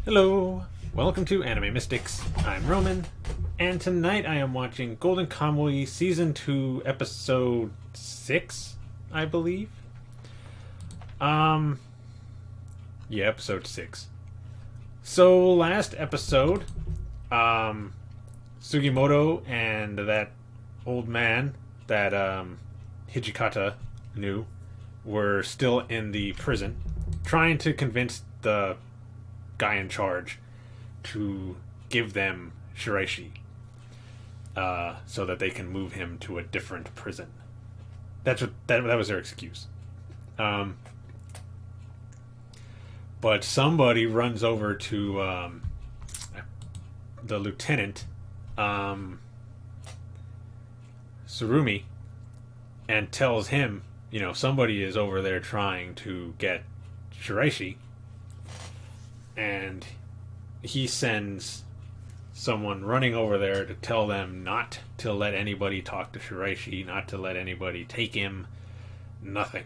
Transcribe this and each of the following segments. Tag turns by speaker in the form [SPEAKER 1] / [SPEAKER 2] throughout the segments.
[SPEAKER 1] Hello, welcome to Anime Mystics. I'm Roman, and tonight I am watching Golden Kamuy Season 2, Episode 6, I believe. Um, yeah, Episode 6. So, last episode, Sugimoto and that old man that, Hijikata knew were still in the prison, trying to convince the guy in charge to give them Shiraishi, so that they can move him to a different prison. That was their excuse. But somebody runs over to the lieutenant, Surumi, and tells him, somebody is over there trying to get Shiraishi, and he sends someone running over there to tell them not to let anybody talk to Shiraishi, not to let anybody take him, nothing.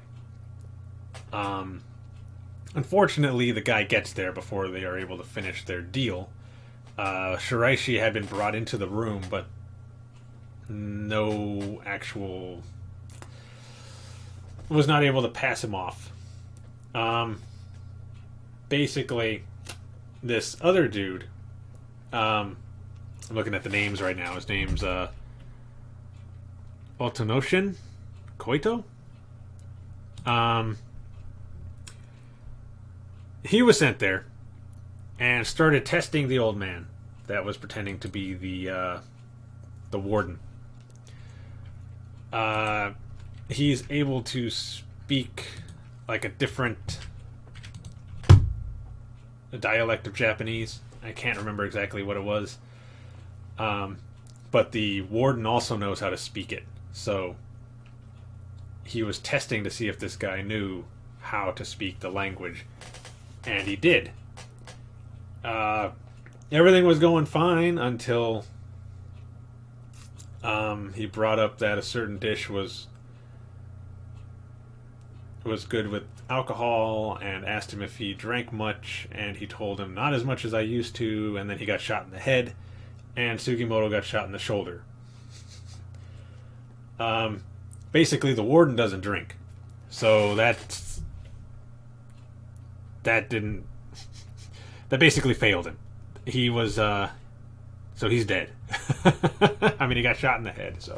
[SPEAKER 1] Unfortunately, the guy gets there before they are able to finish their deal. Shiraishi had been brought into the room, but no actual... was not able to pass him off. Basically, this other dude, I'm looking at the names right now. His name's Otonoshin Koito. He was sent there and started testing the old man that was pretending to be the warden. He's able to speak like a different dialect of Japanese. I can't remember exactly what it was. But the warden also knows how to speak it. So he was testing to see if this guy knew how to speak the language. And he did. Everything was going fine until he brought up that a certain dish was good with alcohol and asked him if he drank much, and he told him not as much as I used to, and then he got shot in the head, and Sugimoto got shot in the shoulder. Basically, the warden doesn't drink, so that basically failed him. He was so he's dead. I mean, he got shot in the head. So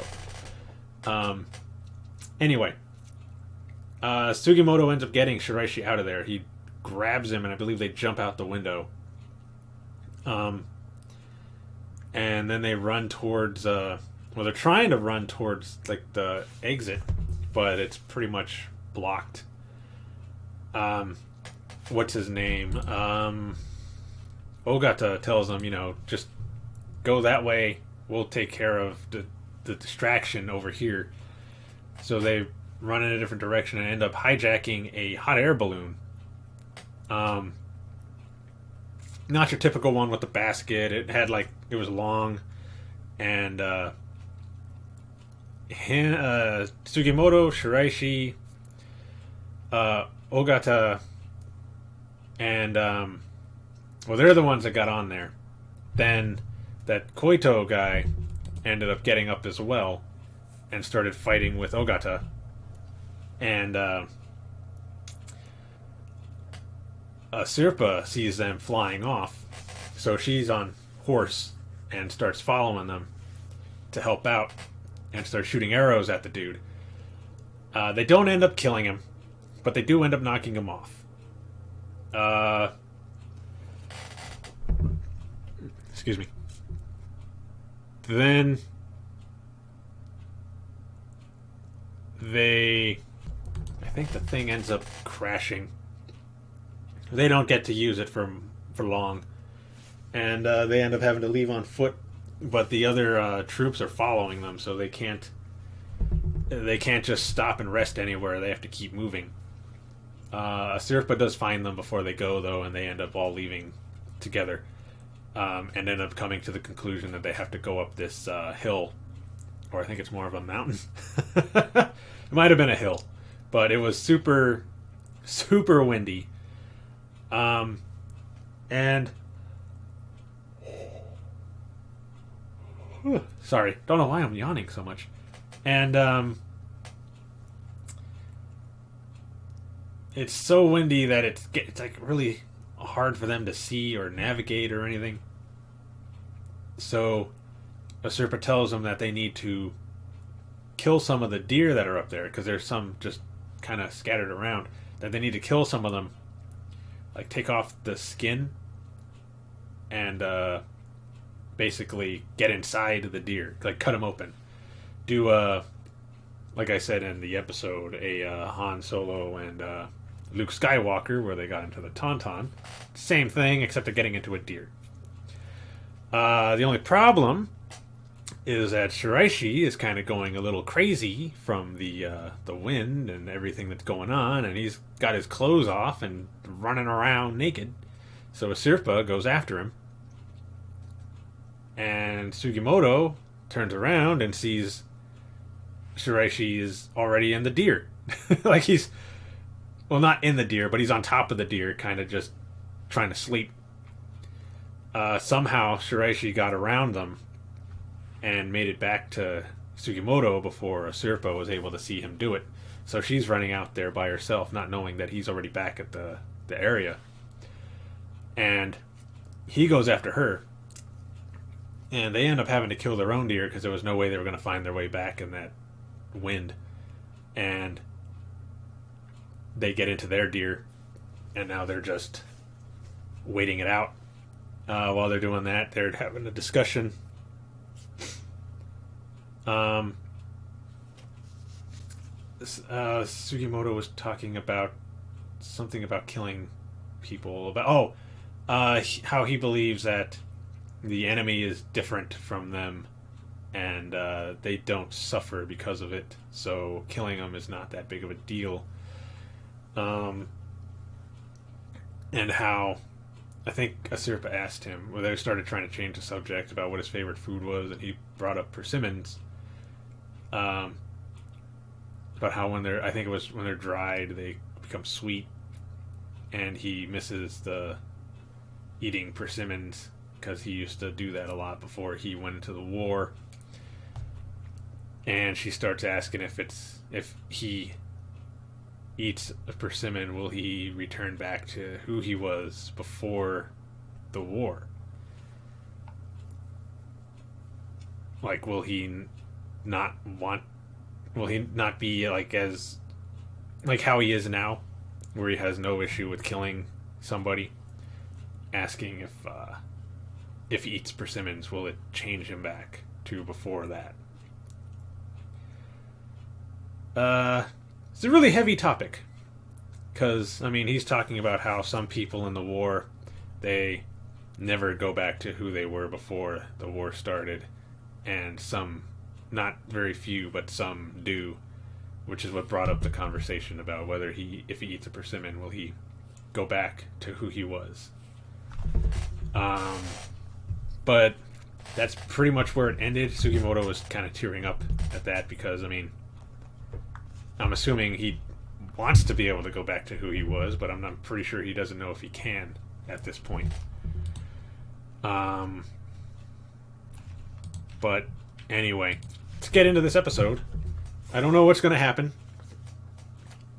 [SPEAKER 1] anyway, Sugimoto ends up getting Shiraishi out of there. He grabs him, and I believe they jump out the window. And then they run towards they're trying to run towards like the exit, but it's pretty much blocked. What's his name? Ogata tells them, just go that way. We'll take care of the distraction over here. So they run in a different direction and end up hijacking a hot air balloon. Not your typical one with the basket. It had it was long, and Sugimoto, Shiraishi, Ogata, and they're the ones that got on there. Then that Koito guy ended up getting up as well and started fighting with Ogata. And Sirpa sees them flying off, so she's on horse and starts following them to help out and starts shooting arrows at the dude. They don't end up killing him, but they do end up knocking him off. Excuse me. Then I think the thing ends up crashing. They don't get to use it for long, and they end up having to leave on foot. But the other troops are following them, so they can't just stop and rest anywhere. They have to keep moving. Sirpa does find them before they go, though, and they end up all leaving together, and end up coming to the conclusion that they have to go up this hill, or I think it's more of a mountain. It might have been a hill, but it was super, super windy. And Sorry, don't know why I'm yawning so much. And it's so windy that it's like really hard for them to see or navigate or anything. So Asirpa tells them that they need to kill some of the deer that are up there, because there's some just kind of scattered around, that they need to kill some of them, like take off the skin and basically get inside the deer, like cut them open. Do like I said in the episode, a Han Solo and Luke Skywalker, where they got into the Tauntaun. Same thing, except they're getting into a deer. The only problem is that Shiraishi is kind of going a little crazy from the wind and everything that's going on, and he's got his clothes off and running around naked. So Asirpa goes after him, and Sugimoto turns around and sees Shiraishi is already in the deer. Like he's, well, not in the deer, but he's on top of the deer, kind of just trying to sleep. Somehow Shiraishi got around them and made it back to Sugimoto before Asirpa was able to see him do it. So she's running out there by herself, not knowing that he's already back at the area. And he goes after her. And they end up having to kill their own deer because there was no way they were going to find their way back in that wind. And they get into their deer, and now they're just waiting it out. While they're doing that, they're having a discussion. Sugimoto was talking about something about killing people. About how he believes that the enemy is different from them, and they don't suffer because of it. So killing them is not that big of a deal. And how I think Asirpa asked him, where they started trying to change the subject about what his favorite food was, and he brought up persimmons. About how when they're, I think it was when they're dried, they become sweet, and he misses the eating persimmons because he used to do that a lot before he went into the war. And she starts asking if he eats a persimmon, will he return back to who he was before the war? Like, will he not be like as like how he is now, where he has no issue with killing somebody? Asking if he eats persimmons, will it change him back to before that? It's a really heavy topic, because I mean, he's talking about how some people in the war, they never go back to who they were before the war started, and some, not very few, but some do, which is what brought up the conversation about whether if he eats a persimmon, will he go back to who he was. But that's pretty much where it ended. Sugimoto was kind of tearing up at that, because I mean, I'm assuming he wants to be able to go back to who he was, but I'm pretty sure he doesn't know if he can at this point. But anyway, let's get into this episode. I don't know what's going to happen.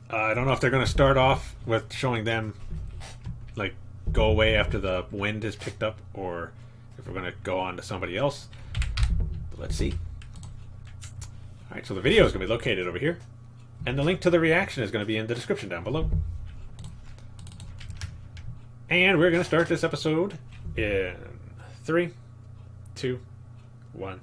[SPEAKER 1] I don't know if they're going to start off with showing them like go away after the wind is picked up, or if we're going to go on to somebody else. But let's see. Alright, so the video is going to be located over here, and the link to the reaction is going to be in the description down below. And we're going to start this episode in 3, 2, 1.